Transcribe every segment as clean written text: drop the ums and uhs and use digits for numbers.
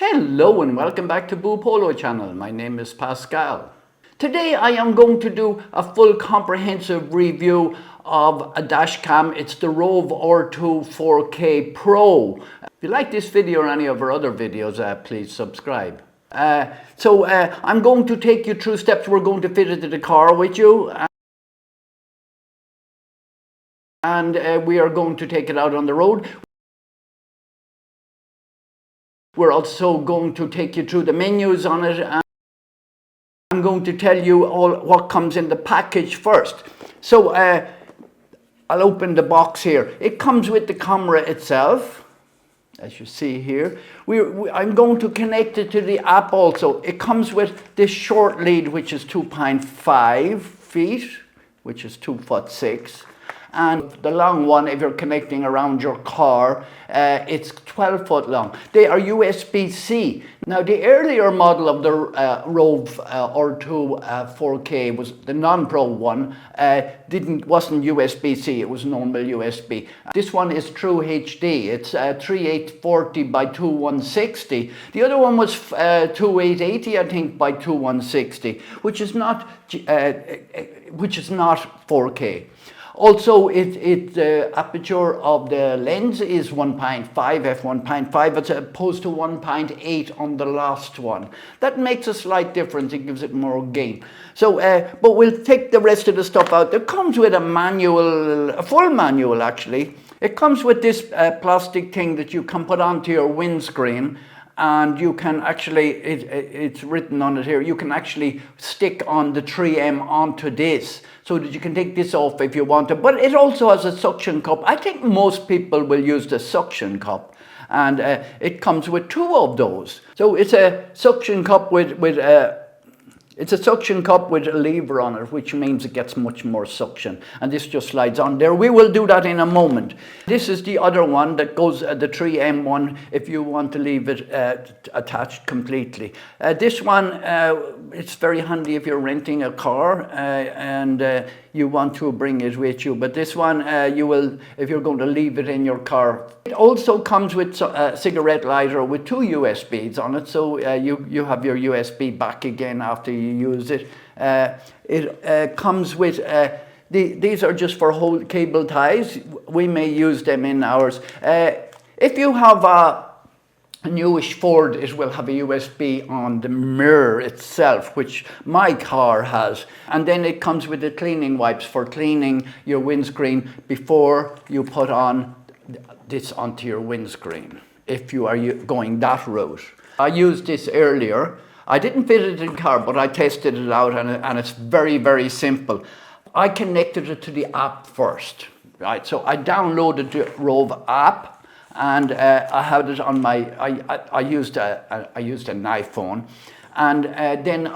Hello and welcome back to Boopolo channel. My name is Pascal. Today I am going to do a full comprehensive review of a dash cam. It's the ROVE R2-4K Pro. If you like this video or any of our other videos, please subscribe. I'm going to take you through steps. We're going to fit it to the car with you. And we are going to take it out on the road. We're also going to take you through the menus on it. And I'm going to tell you all what comes in the package first. So I'll open the box here. It comes with the camera itself, as you see here. I'm going to connect it to the app also. It comes with this short lead, which is 2.5 feet, which is 2'6". And the long one, if you're connecting around your car, it's 12 foot long. They are USB-C. Now, the earlier model of the ROVE R2-4K was the non-Pro one. Wasn't USB-C. It was normal USB. This one is True HD. It's 3840 by 2160. The other one was 2880, I think, by 2160, which is not 4K. Also, the aperture of the lens is 1.5, f1.5, as opposed to 1.8 on the last one. That makes a slight difference. It gives it more gain. So, but we'll take the rest of the stuff out. It comes with a manual, a full manual actually. It comes with this plastic thing that you can put onto your windscreen. And you can actually, it's written on it here, you can actually stick on the 3M onto this so that you can take this off if you want to. But it also has a suction cup. I think most people will use the suction cup. And it comes with two of those. So it's a suction cup with a lever on it, which means it gets much more suction. And this just slides on there. We will do that in a moment. This is the other one that goes, the 3M one, if you want to leave it attached completely. This one, it's very handy if you're renting a car and you want to bring it with you. But this one, you will, if you're going to leave it in your car. It also comes with a cigarette lighter with two USBs on it. So you have your USB back again after you use it. It comes with, these are just for whole cable ties. We may use them in ours. If you have a newish Ford, it will have a USB on the mirror itself, which my car has. And then it comes with the cleaning wipes for cleaning your windscreen before you put on this onto your windscreen, if you are going that route. I used this earlier. I didn't fit it in the car, but I tested it out and it's very, very simple. I connected it to the app first, right? So I downloaded the ROVE app. And I had it on my, I used an iPhone, and then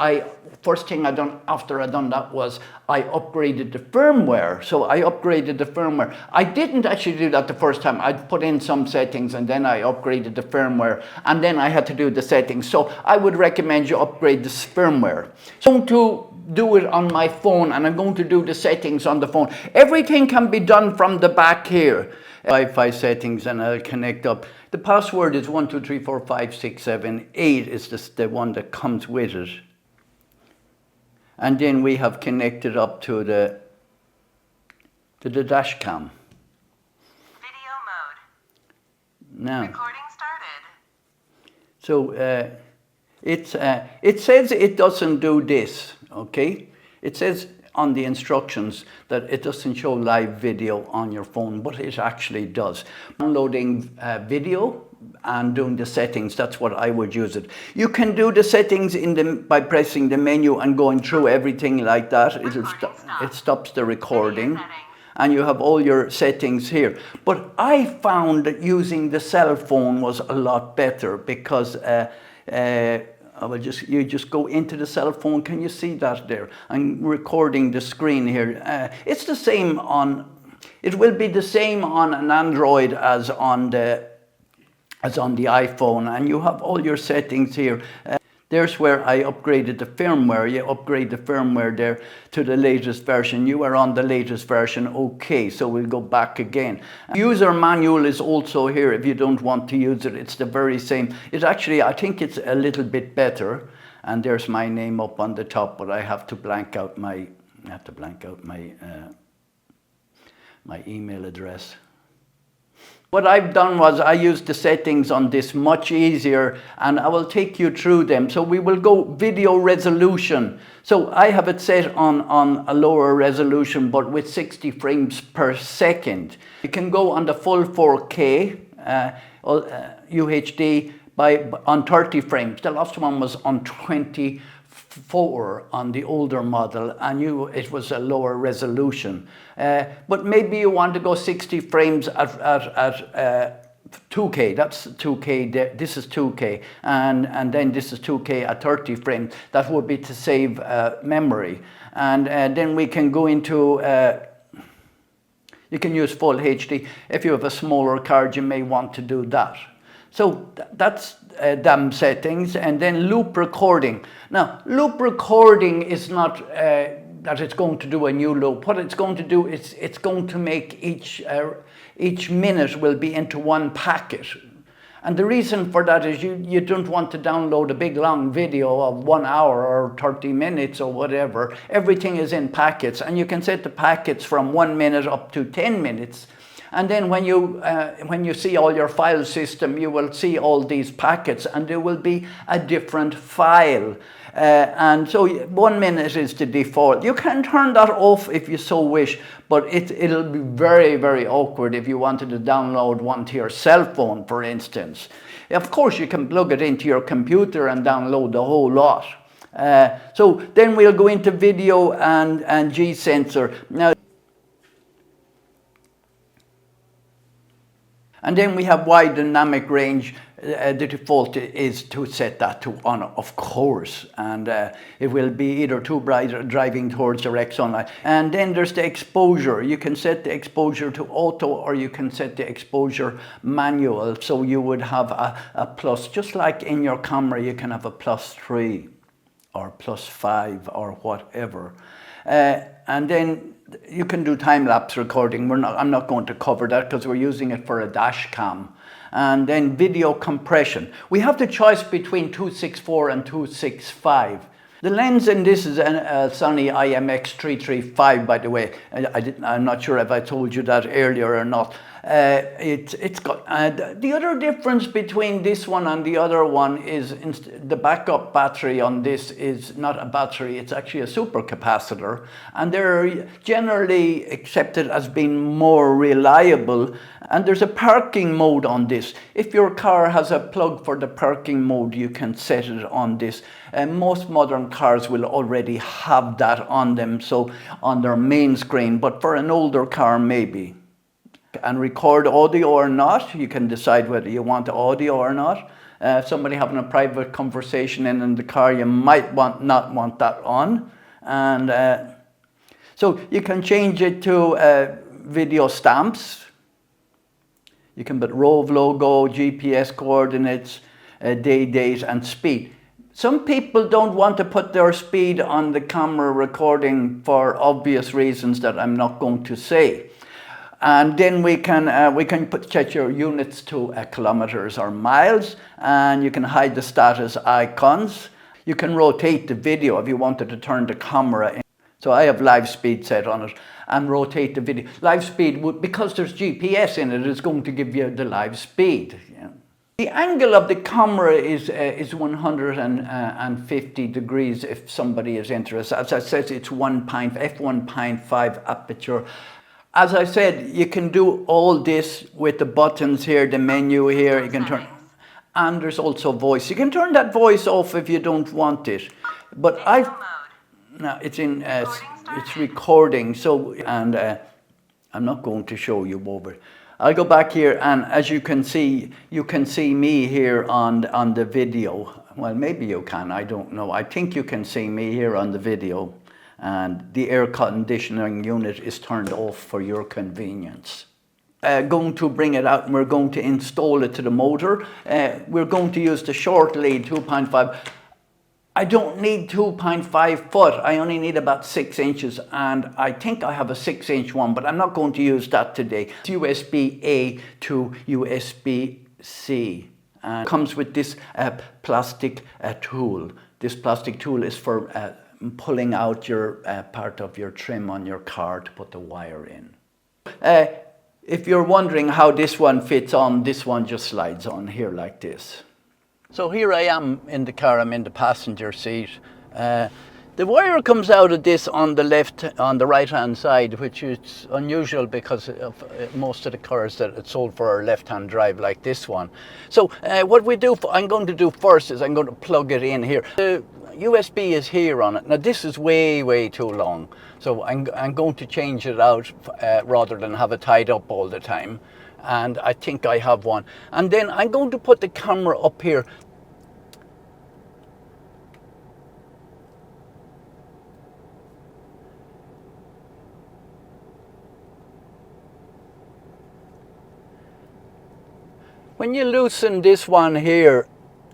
first thing I done after I done that was I upgraded the firmware. So I upgraded the firmware. I didn't actually do that the first time. I put in some settings and then I upgraded the firmware, and then I had to do the settings. So I would recommend you upgrade the firmware. So I'm going to do it on my phone, and I'm going to do the settings on the phone. Everything can be done from the back here. Wi-Fi settings, and I'll connect up. The password is 12345678 is the one that comes with it. And then we have connected up to the dash cam. Video mode. Now. Recording started. So it says it doesn't do this, okay? It says on the instructions that it doesn't show live video on your phone, but it actually does. Downloading video and doing the settings, that's what I would use it. You can do the settings by pressing the menu and going through everything like that. It stops the recording. And you have all your settings here. But I found that using the cell phone was a lot better because you just go into the cell phone. Can you see that there? I'm recording the screen here. It's the same it will be the same on an Android as on the iPhone, and you have all your settings here. There's where I upgraded the firmware. You upgrade the firmware there to the latest version. You are on the latest version. Okay, so we'll go back again. User manual is also here if you don't want to use it. It's the very same. It's actually, I think it's a little bit better. And there's my name up on the top, but I have to blank out my, my email address. What I've done was I used the settings on this much easier, and I will take you through them. So we will go video resolution. So I have it set on a lower resolution, but with 60 frames per second. You can go on the full 4K UHD on 30 frames. The last one was on 24 on the older model, and it was a lower resolution. But maybe you want to go 60 frames at 2K. That's 2K. This is 2K, and then this is 2K at 30 frames. That would be to save memory, and then we can go into. You can use full HD. If you have a smaller card, you may want to do that. So that's them settings, and then loop recording. Now, loop recording is not that it's going to do a new loop. What it's going to do is it's going to make each minute will be into one packet. And the reason for that is you don't want to download a big long video of 1 hour or 30 minutes or whatever. Everything is in packets, and you can set the packets from 1 minute up to 10 minutes. And then when you see all your file system, you will see all these packets, and there will be a different file. And so 1 minute is the default. You can turn that off if you so wish, but it'll be very, very awkward if you wanted to download one to your cell phone, for instance. Of course, you can plug it into your computer and download the whole lot. So then we'll go into video and G-sensor. Now, and then we have wide dynamic range. The default is to set that to on, of course, and it will be either too bright driving towards direct sunlight. And then there's the exposure. You can set the exposure to auto, or you can set the exposure manual. So you would have a plus, just like in your camera, you can have a +3 or +5 or whatever. And then you can do time-lapse recording. I'm not going to cover that because we're using it for a dash cam. And then video compression. We have the choice between 264 and 265. The lens in this is a Sony IMX335, by the way. I'm not sure if I told you that earlier or not. It's got the other difference between this one and the other one is the backup battery on this is not a battery, it's actually a supercapacitor, and they're generally accepted as being more reliable. And there's a parking mode on this. If your car has a plug for the parking mode, you can set it on this. Most modern cars will already have that on them, so on their main screen, but for an older car maybe. And record audio or not, you can decide whether you want audio or not. Somebody having a private conversation in the car, you might not want that on. And so you can change it to video stamps. You can put ROVE logo, GPS coordinates, day, date, and speed. Some people don't want to put their speed on the camera recording for obvious reasons that I'm not going to say. And then we can set your units to kilometers or miles, and you can hide the status icons. You can rotate the video if you wanted to turn the camera in. So I have live speed set on it, and rotate the video. Live speed, because there's GPS in it, is going to give you the live speed. Yeah. The angle of the camera is 150 degrees if somebody is interested. As I said, it's f1.5 aperture. As I said, you can do all this with the buttons here, the menu here. You can turn, and there's also voice. You can turn that voice off if you don't want it. But no, it's in it's recording. So, and I'm not going to show you over. I'll go back here, and as you can see me here on the video. Well, maybe you can. I don't know. I think you can see me here on the video. And the air conditioning unit is turned off for your convenience. Going to bring it out, and we're going to install it to the motor. We're going to use the short lead 2.5. I don't need 2.5 foot, I only need about 6 inches, and I think I have a 6-inch one, but I'm not going to use that today. It's USB-A to USB-C. And it comes with this plastic tool. This plastic tool is for pulling out your part of your trim on your car to put the wire in. If you're wondering how this one fits on, this one just slides on here like this. So here I am in the car, I'm in the passenger seat. The wire comes out of this on the right hand side, which is unusual because of most of the cars that it's sold for are left hand drive like this one. So what I'm going to do first is I'm going to plug it in here. The USB is here on it. Now this is way too long, so I'm going to change it out rather than have it tied up all the time. And I think I have one. And then I'm going to put the camera up here. When you loosen this one here,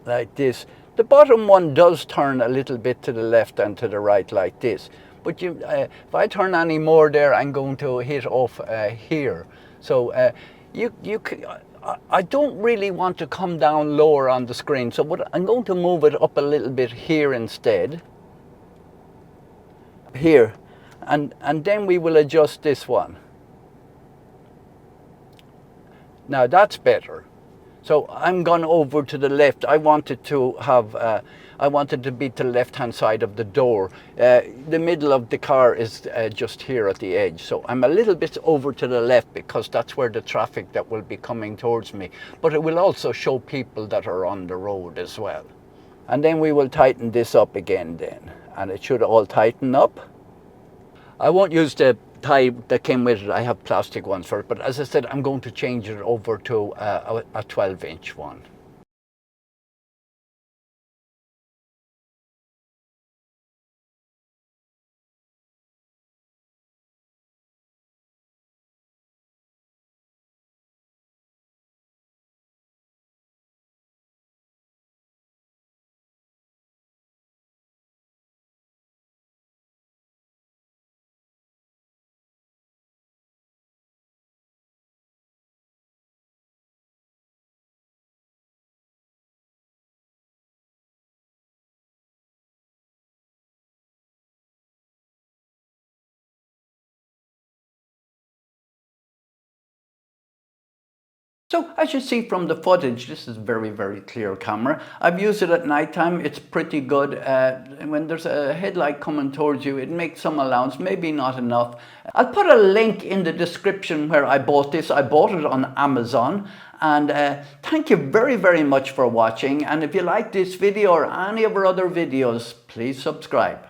like this, the bottom one does turn a little bit to the left and to the right like this. But if I turn any more there, I'm going to hit off here. So I don't really want to come down lower on the screen. So I'm going to move it up a little bit here instead. Here. And then we will adjust this one. Now that's better. So I'm gone over to the left. I wanted to be to the left-hand side of the door. The middle of the car is just here at the edge. So I'm a little bit over to the left because that's where the traffic that will be coming towards me. But it will also show people that are on the road as well. And then we will tighten this up again then. And it should all tighten up. I won't use the tie that came with it. I have plastic ones for it, but as I said, I'm going to change it over to a 12-inch one. So as you see from the footage, this is a very clear camera. I've used it at night time. It's pretty good. When there's a headlight coming towards you, it makes some allowance, maybe not enough. I'll put a link in the description where I bought this. I bought it on Amazon. And thank you very much for watching. And if you like this video or any of our other videos, please subscribe.